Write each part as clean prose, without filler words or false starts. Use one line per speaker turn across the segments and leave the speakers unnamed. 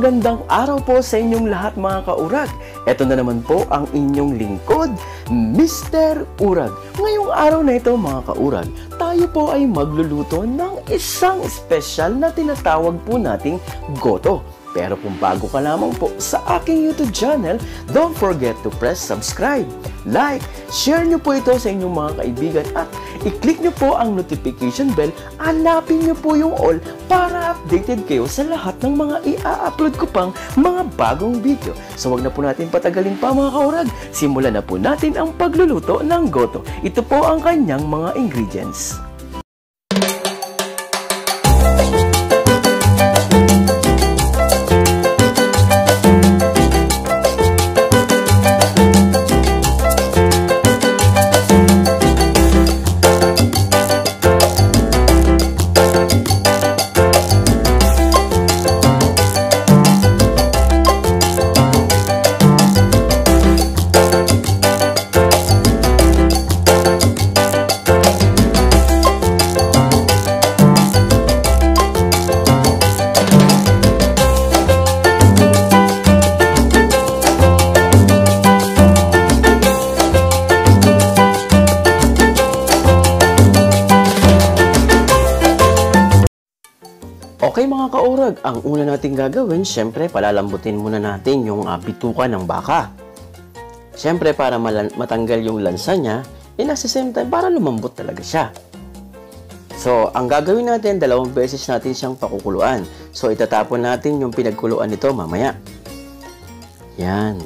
magandang araw po sa inyong lahat mga kaurag. Ito na naman po ang inyong lingkod, Mr. Urag. Ngayong araw na ito mga kaurag, tayo po ay magluluto ng isang special na tinatawag po nating goto. Pero kung bago ka lamang po sa aking YouTube channel, don't forget to press subscribe, like, share nyo po ito sa inyong mga kaibigan at i-click nyo po ang notification bell, hanapin nyo po yung all para updated kayo sa lahat ng mga i-upload ko pang mga bagong video. So wag na po natin patagalin pa mga kaurag, simulan na po natin ang pagluluto ng goto. Ito po ang kanyang mga ingredients. Okay mga kaurag, ang una nating gagawin, syempre palalambutin muna natin yung bituka ng baka. Syempre para matanggal yung lansa niya, at the same time para lumambot talaga siya. So, ang gagawin natin, 2 beses natin siyang pakukuluan. So, itatapon natin yung pinagkuluan nito mamaya. Yan.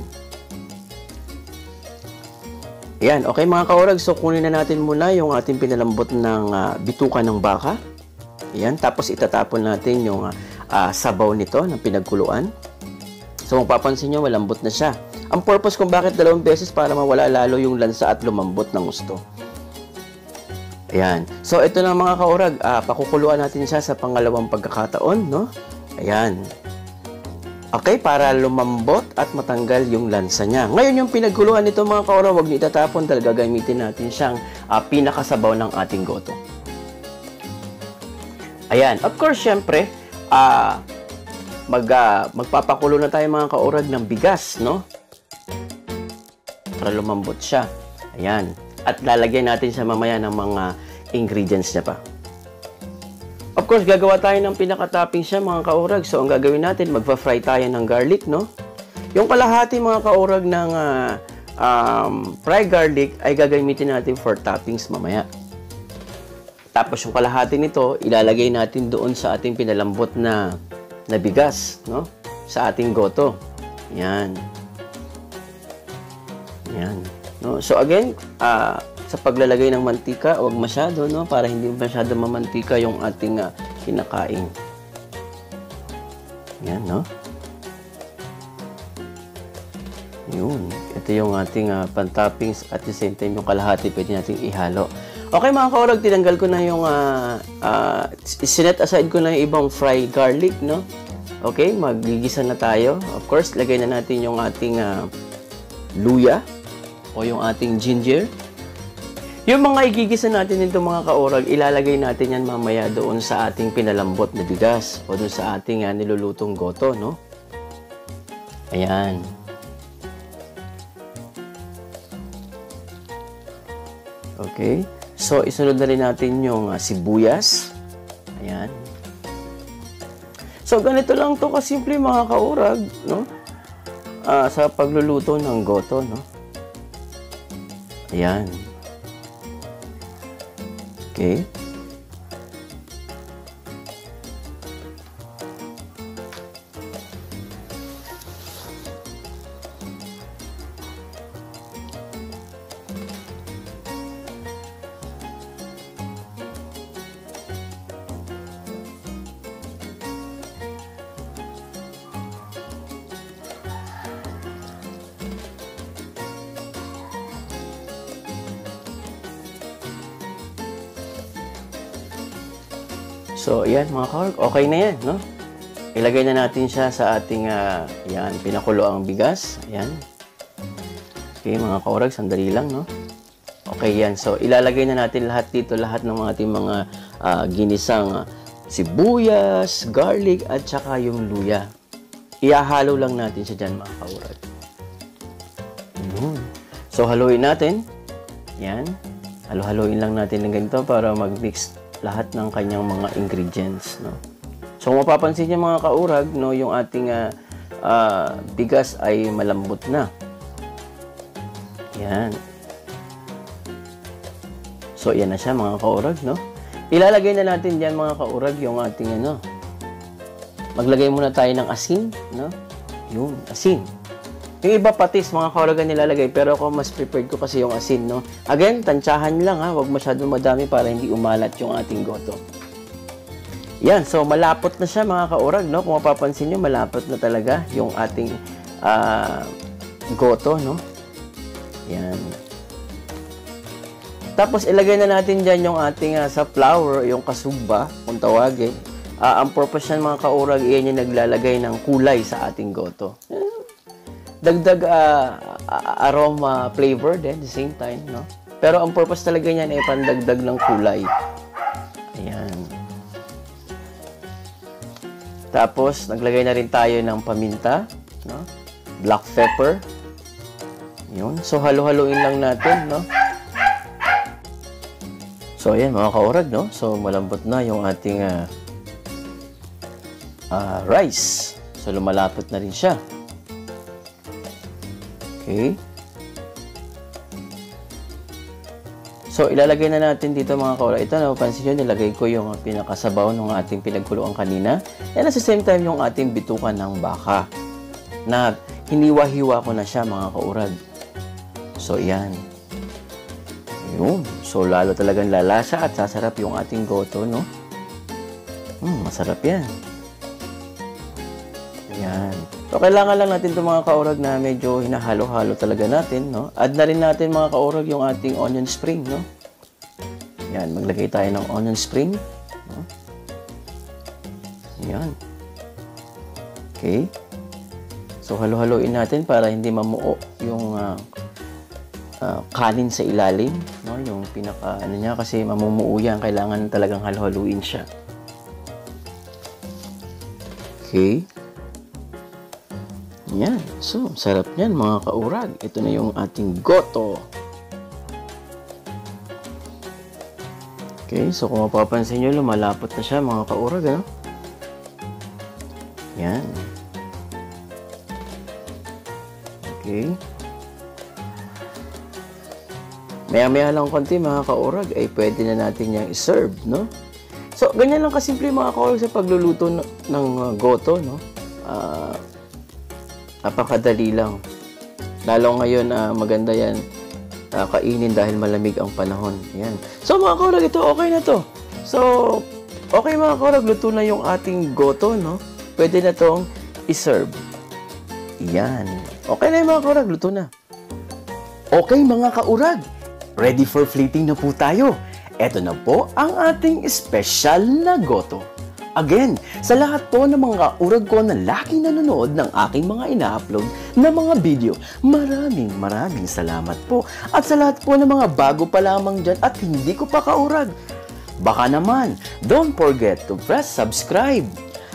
Yan, okay mga kaurag, so kunin na natin muna yung ating pinalambot ng bituka ng baka. Yan, tapos itatapon natin yung sabaw nito ng pinagkuluan. So, mapapansin nyo, malambot na siya. Ang purpose kung bakit 2 beses para mawala lalo yung lansa at lumambot ng gusto. Ayan. So, ito na mga kaurag, pakukuluan natin siya sa pangalawang pagkakataon, no? Ayan. Okay, para lumambot at matanggal yung lansa niya. Ngayon, yung pinagkuluan nito mga kaurag, huwag nyo itatapon dahil gagamitin natin siyang pinakasabaw ng ating goto. Ayan, of course, syempre, magpapakulo na tayo mga kaurag ng bigas, no? Para lumambot siya. Ayan. At lalagyan natin siya mamaya ng mga ingredients niya pa. Of course, gagawa tayo ng pinaka-topping siya mga kaurag. So, ang gagawin natin, magpa-fry tayo ng garlic, no? Yung kalahati mga kaurag ng fried garlic ay gagamitin natin for toppings mamaya. Tapos yung kalahati nito, ilalagay natin doon sa ating pinalambot na bigas, no? Sa ating goto. Yan. Yan. No? So again, sa paglalagay ng mantika, huwag masyado, no? Para hindi masyado mamantika yung ating kinakain. Yan, no? Yun. Ito yung ating pan-toppings at the same time yung kalahati pwede natin ihalo. Okay mga kaurag, tinanggal ko na yung sinet aside ko na yung ibang fried garlic, no? Okay, magigisa na tayo. Of course, lagay na natin yung ating luya o yung ating ginger. Yung mga igigisa natin nito mga kaurag, ilalagay natin yan mamaya doon sa ating pinalambot na bigas o doon sa ating nilulutong goto, no? Ayan. Okay. So, isunod na rin natin yung sibuyas. Ayan. So, ganito lang to kasimple mga kaurag, no? Sa pagluluto ng goto, no? Ayan. Okay. So, ayan mga kaurag, okay na yan, no? Ilagay na natin siya sa ating, yan, pinakulo ang bigas. Ayan. Okay, mga kaurag, sandali lang, no? Okay, yan. So, ilalagay na natin lahat dito, lahat ng ating mga ginisang sibuyas, garlic, at saka yung luya. Ihahalo lang natin siya dyan, mga kaurag. So, haluin natin. Yan. Halo-haluin lang natin ng ganito para mag-mix lahat ng kanyang mga ingredients, no? So, kung mapapansin niyo mga kaurag, no, yung ating bigas ay malambot na. Yan. So, yan na siya mga kaurag, no? Ilalagay na natin diyan mga kaurag yung ating Maglagay muna tayo ng asin, no? Yung asin. Yung iba patis, mga kaurag ang nilalagay, pero ako mas prepared ko kasi yung asin, no? Again, tansyahan lang ha, huwag masyadong madami para hindi umalat yung ating goto. Yan, so malapot na siya mga kaurag, no? Kung mapapansin nyo, malapot na talaga yung ating goto, no? Yan. Tapos ilagay na natin dyan yung ating sa flour, yung kasugba, kung tawagin. Ang purpose yan mga kaurag, iyan yung naglalagay ng kulay sa ating goto. Dagdag aroma flavor din at the same time, no? Pero ang purpose talaga niyan ay pandagdag ng kulay. Ayan. Tapos, naglagay na rin tayo ng paminta, no? Black pepper. Yun. So, halo-haloin lang natin, no? So, ayan mga kaurag, no? So, malambot na yung ating rice. So, lumalapot na rin siya. Okay. So, ilalagay na natin dito mga kaurag. Ito, napapansin nyo, nilagay ko yung pinakasabaw ng ating pinagkuluan kanina. And at the same time, yung ating bitukan ng baka. Na hiniwa-hiwa ko na siya mga kaurag. So, yan. Yun. So, lalo talagang lalasa at sasarap yung ating goto, no? Masarap yan. Yan. So, kailangan lang natin itong mga kaurag na medyo hinahalo-halo talaga natin, no? Add na rin natin mga kaurag yung ating onion spring, no? Yan, maglagay tayo ng onion spring. No? Yan. Okay. So, halo-haloin natin para hindi mamuo yung kanin sa ilalim, no? Yung pinaka, niya, kasi mamumuo yan. Kailangan talagang halo-haluin siya. Okay. Yan. So, sarap yan mga kaurag. Ito na yung ating goto. Okay. So, kung mapapansin nyo, lumalapot na siya mga kaurag. Ano? Yan. Okay. Maya-maya lang konti mga kaurag, ay pwede na natin niyang iserve, no? So, ganyan lang kasimple mga kaurag sa pagluluto ng goto, no? Napakadali lang. Lalo ngayon, maganda yan kainin dahil malamig ang panahon. Yan. So, mga kaurag, ito okay na to. So, okay mga kaurag, luto na yung ating goto, no? Pwede na tong iserve. Yan. Okay na yung mga kaurag, luto na. Okay mga kaurag, ready for plating na po tayo. Ito na po ang ating special na goto. Again, sa lahat po ng mga kaurag ko na lagi nanonood ng aking mga ina-upload na mga video, maraming salamat po. At sa lahat po ng mga bago pa lamang dyan at hindi ko pa kaurag, baka naman, don't forget to press subscribe,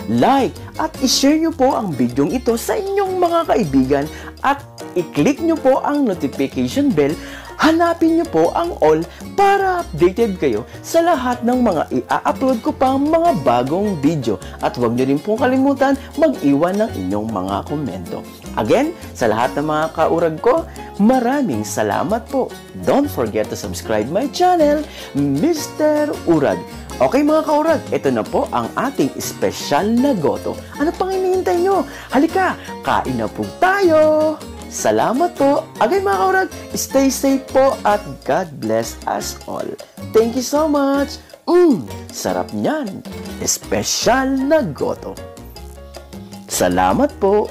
like, at i-share nyo po ang videong ito sa inyong mga kaibigan at i-click nyo po ang notification bell. Hanapin nyo po ang all para updated kayo sa lahat ng mga i-upload ko pang mga bagong video. At huwag nyo rin pong kalimutan mag-iwan ng inyong mga komento. Again, sa lahat ng mga kaurag ko, maraming salamat po. Don't forget to subscribe my channel, Mr. Urag. Okay mga kaurag, ito na po ang ating special na goto. Ano pang hinihintay nyo? Halika, kain na po tayo! Salamat po. Again mga kaurag, stay safe po at God bless us all. Thank you so much. Sarap niyan. Espesyal na goto. Salamat po.